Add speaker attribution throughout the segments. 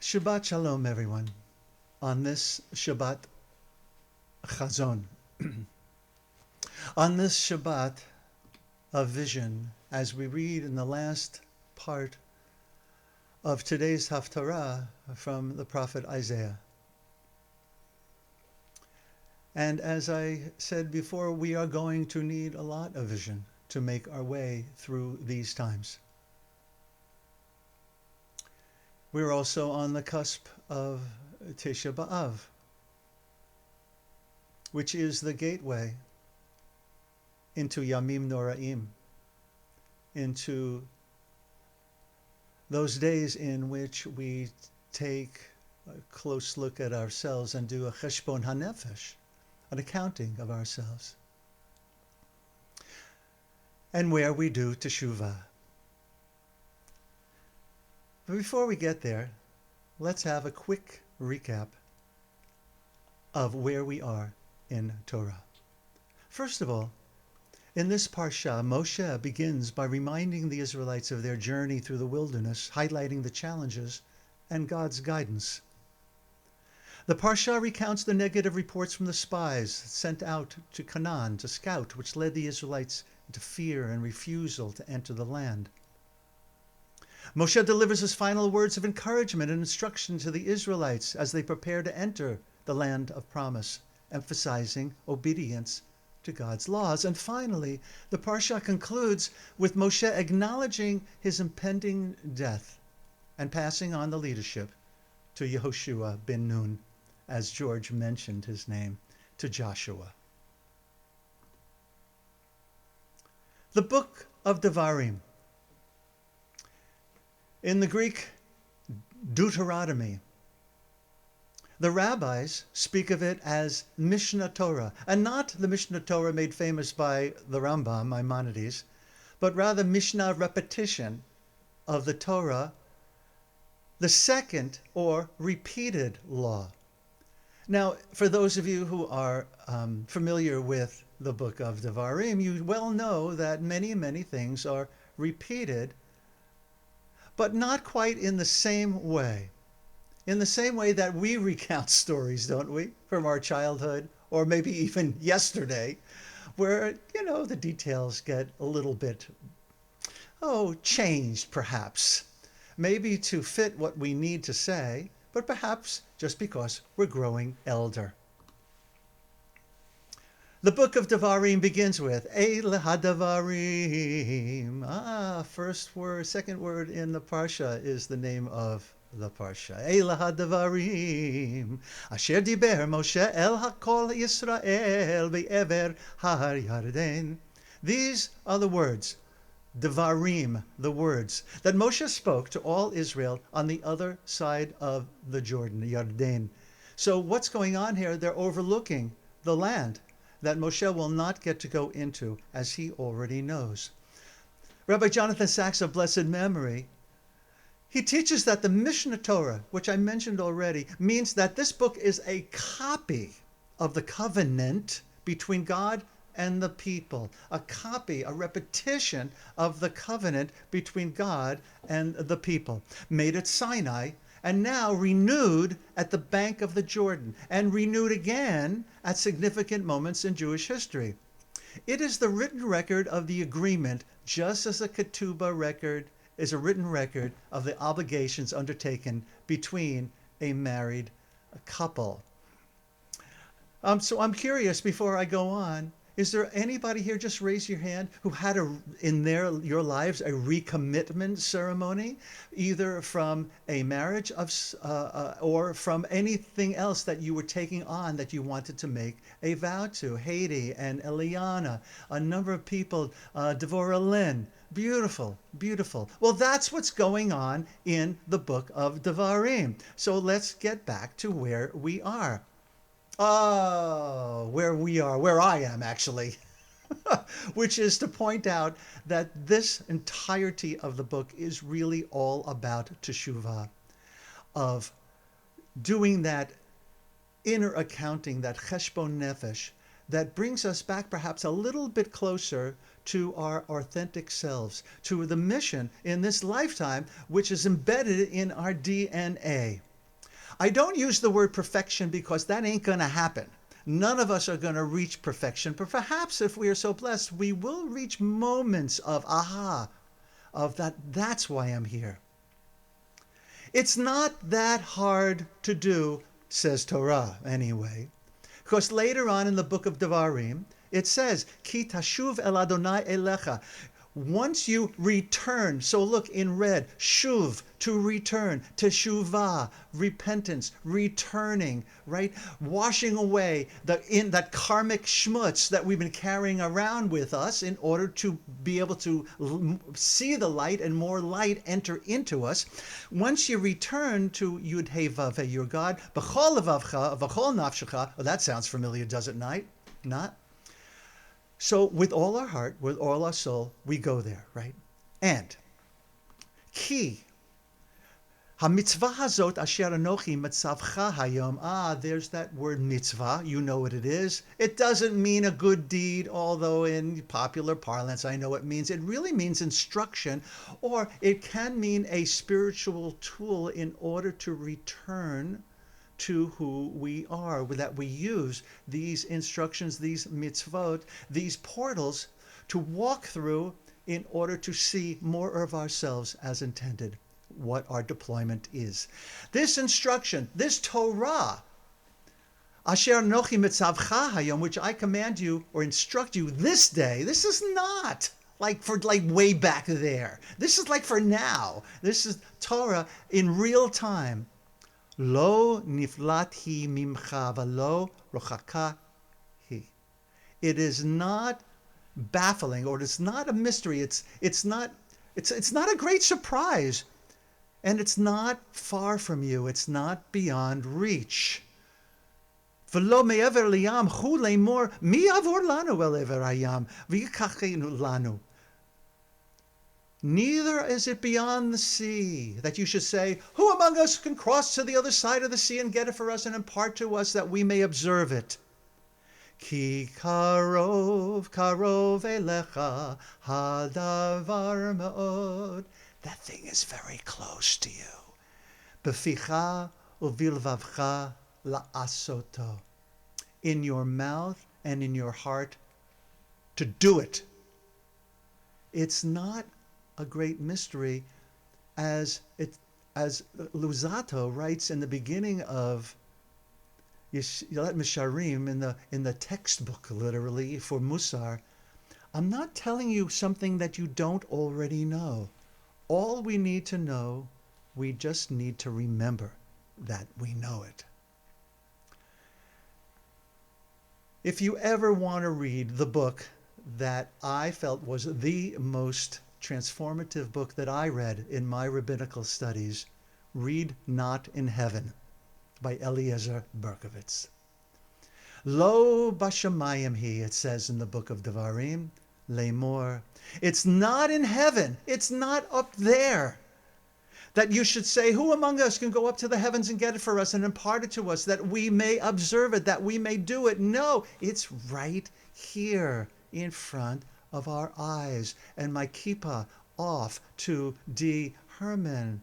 Speaker 1: Shabbat Shalom, everyone. On this Shabbat Chazon, on this Shabbat of vision, as we read in the last part of today's Haftarah from the prophet Isaiah. And as I said before, we are going to need a lot of vision to make our way through these times. We're also on the cusp of Tisha which is the gateway into Yamim Noraim, into those days in which we take a close look at ourselves and do a cheshbon hanefesh, an accounting of ourselves, and where we do teshuvah. But before we get there, let's have a quick recap of where we are in Torah. First of all, in this parsha, Moshe begins by reminding the Israelites of their journey through the wilderness, highlighting the challenges and God's guidance. The parsha recounts the negative reports from the spies sent out to Canaan to scout, which led the Israelites into fear and refusal to enter the land. Moshe delivers his final words of encouragement and instruction to the Israelites as they prepare to enter the land of promise, emphasizing obedience to God's laws. And finally, the parsha concludes with Moshe acknowledging his impending death and passing on the leadership to Yehoshua ben Nun, as George mentioned his name, to Joshua. The book of Devarim. In the Greek, Deuteronomy. The rabbis speak of it as Mishne Torah, and not the Mishne Torah made famous by the Rambam, Maimonides, but rather Mishnah repetition of the Torah, the second or repeated law. Now, for those of you who are familiar with the book of Devarim, you well know that many things are repeated, but not quite in the same way. In the same way that we recount stories, don't we, from our childhood, or maybe even yesterday, where, the details get a little bit, changed perhaps. Maybe to fit what we need to say, but perhaps just because we're growing elder. The book of Devarim begins with Eile HaDevarim. First word, second word in the parsha is the name of the parsha. Eile HaDevarim. Asher diber Moshe el hakol Yisrael be'ever har Yarden. These are the words, Devarim, the words, that Moshe spoke to all Israel on the other side of the Jordan, Yarden. So what's going on here? They're overlooking the land that Moshe will not get to go into, as he already knows. Rabbi Jonathan Sachs of blessed memory, he teaches that the Mishne Torah, which I mentioned already, means that this book is a copy of the covenant between God and the people. A copy, a repetition of the covenant between God and the people, made at Sinai, and now renewed at the bank of the Jordan, and renewed again at significant moments in Jewish history. It is the written record of the agreement, just as a ketubah record is a written record of the obligations undertaken between a married couple. So I'm curious, before I go on, is there anybody here, just raise your hand, who had your lives a recommitment ceremony, either from a marriage or from anything else that you were taking on that you wanted to make a vow to? Haiti and Eliana, a number of people, Devorah Lynn. Beautiful, beautiful. Well, that's what's going on in the book of Devarim. So let's get back to where we are. Where I am actually, which is to point out that this entirety of the book is really all about teshuvah, of doing that inner accounting, that cheshbon nefesh, that brings us back perhaps a little bit closer to our authentic selves, to the mission in this lifetime, which is embedded in our DNA. I don't use the word perfection because that ain't going to happen. None of us are going to reach perfection, but perhaps if we are so blessed, we will reach moments of aha, of that's why I'm here. It's not that hard to do, says Torah anyway, because later on in the book of Devarim, it says, Ki tashuv el Adonai elecha. Once you return, so look in red, shuv, to return, teshuvah, repentance, returning, right? Washing away that karmic schmutz that we've been carrying around with us in order to be able to see the light and more light enter into us. Once you return to Yud Hey Vav Hey, your God, b'chol levavcha, v'chol nafshecha, oh, that sounds familiar, does it not? So with all our heart, with all our soul, we go there, right? And ki ha-mitzvah hazot asher anochi mitzavcha hayom. There's that word mitzvah. You know what it is. It doesn't mean a good deed, although in popular parlance I know it means. It really means instruction, or it can mean a spiritual tool in order to return to who we are, that we use these instructions, these mitzvot, these portals to walk through in order to see more of ourselves as intended, what our deployment is. This instruction, this Torah, Asher Nochi Mitzavcha Hayom, which I command you or instruct you this day, this is not like way back there. This is like for now. This is Torah in real time. Lo niflat hi mimcha v'lo rochaka hi. It is not baffling, or it's not a mystery. It's not a great surprise, and it's not far from you. It's not beyond reach. V'lo me'ever liyam hu le'mor mi avor lanu el ever hayam v'yikachenu lanu. Neither is it beyond the sea, that you should say, who among us can cross to the other side of the sea and get it for us and impart to us that we may observe it? Ki karov, karov elecha, hadavar me'od. That thing is very close to you. Beficha uvilvavcha la'asoto. In your mouth and in your heart, to do it. It's not a great mystery, as Luzzatto writes in the beginning of Yilat Misharim, in the textbook, literally, for Musar. I'm not telling you something that you don't already know. All we need to know, we just need to remember that we know it. If you ever want to read the book that I felt was the most transformative book that I read in my rabbinical studies, read Not in Heaven by Eliezer Berkovitz. Lo bashamayim hi, it says in the book of Devarim, lemor. It's not in heaven. It's not up there. That you should say, who among us can go up to the heavens and get it for us and impart it to us, that we may observe it, that we may do it? No, it's right here in front of our eyes. And my kippah off to D. Herman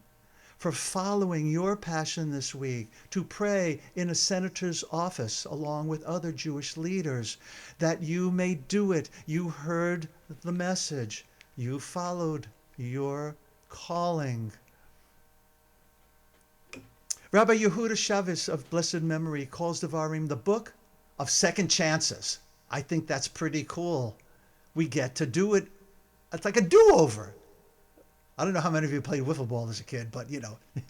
Speaker 1: for following your passion this week to pray in a senator's office along with other Jewish leaders, that you may do it. You heard the message. You followed your calling. Rabbi Yehuda Shavis of blessed memory calls Devarim the book of second chances. I think that's pretty cool. We get to do it. It's like a do-over. I don't know how many of you played wiffle ball as a kid, but you're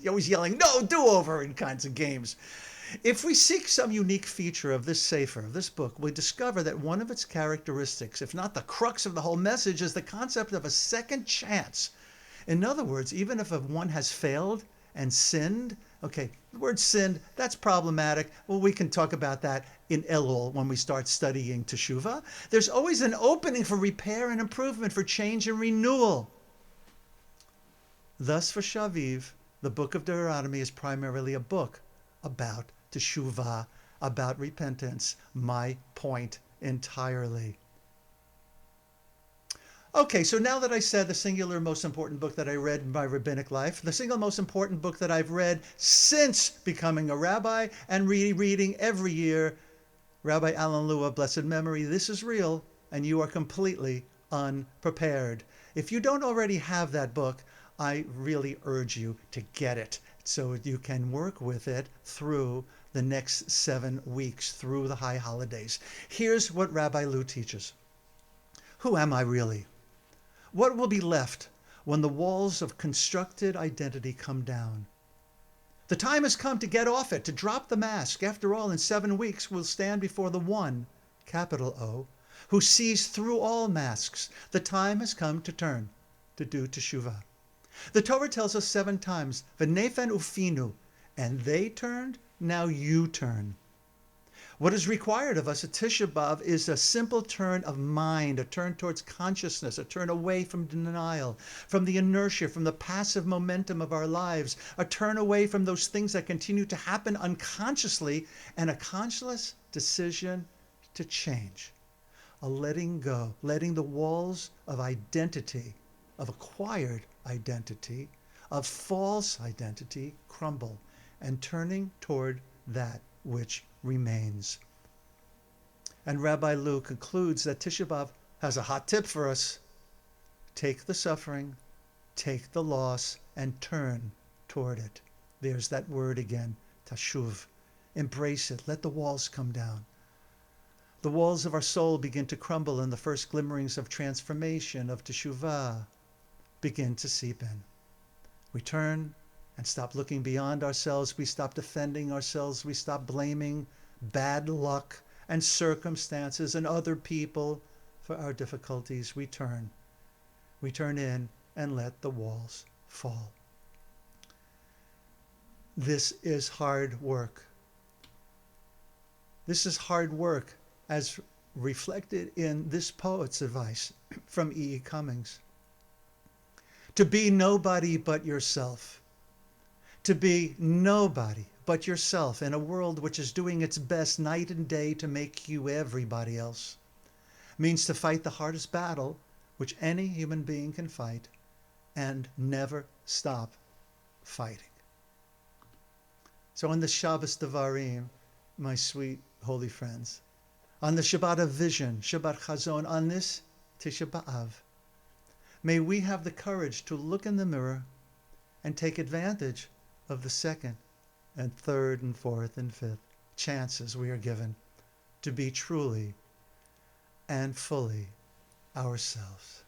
Speaker 1: always yelling, no, do-over in kinds of games. If we seek some unique feature of this sefer, of this book, we discover that one of its characteristics, if not the crux of the whole message, is the concept of a second chance. In other words, even if one has failed and sinned, okay, the word sinned, that's problematic. Well, we can talk about that in Elul when we start studying teshuvah. There's always an opening for repair and improvement, for change and renewal. Thus, for Shaviv, the book of Deuteronomy is primarily a book about teshuvah, about repentance, my point entirely. Okay, so now that I said the singular most important book that I read in my rabbinic life, the single most important book that I've read since becoming a rabbi and rereading every year, Rabbi Alan Lew of blessed memory, This Is Real, and you are completely unprepared. If you don't already have that book, I really urge you to get it so you can work with it through the next 7 weeks, through the high holidays. Here's what Rabbi Lew teaches. Who am I really? What will be left when the walls of constructed identity come down? The time has come to get off it, to drop the mask. After all, in 7 weeks, we'll stand before the One, capital O, who sees through all masks. The time has come to turn, to do teshuvah. The Torah tells us 7 times, V'nefen ufinu, and they turned, now you turn. What is required of us at Tisha B'Av is a simple turn of mind, a turn towards consciousness, a turn away from denial, from the inertia, from the passive momentum of our lives, a turn away from those things that continue to happen unconsciously, and a conscious decision to change, a letting go, letting the walls of identity, of acquired identity, of false identity crumble, and turning toward that which remains. And Rabbi Lew concludes that Tisha B'Av has a hot tip for us. Take the suffering, take the loss, and turn toward it. There's that word again, teshuv. Embrace it. Let the walls come down. The walls of our soul begin to crumble, and the first glimmerings of transformation, of teshuvah, begin to seep in. We turn and stop looking beyond ourselves. We stop defending ourselves. We stop blaming bad luck and circumstances and other people for our difficulties. We turn in and let the walls fall. This is hard work. This is hard work as reflected in this poet's advice from E. E. Cummings. To be nobody but yourself. To be nobody but yourself in a world which is doing its best night and day to make you everybody else means to fight the hardest battle which any human being can fight and never stop fighting. So on the Shabbos Devarim, my sweet holy friends, on the Shabbat of vision, Shabbat Chazon, on this Tisha B'Av, may we have the courage to look in the mirror and take advantage of the second and third and fourth and fifth chances we are given to be truly and fully ourselves.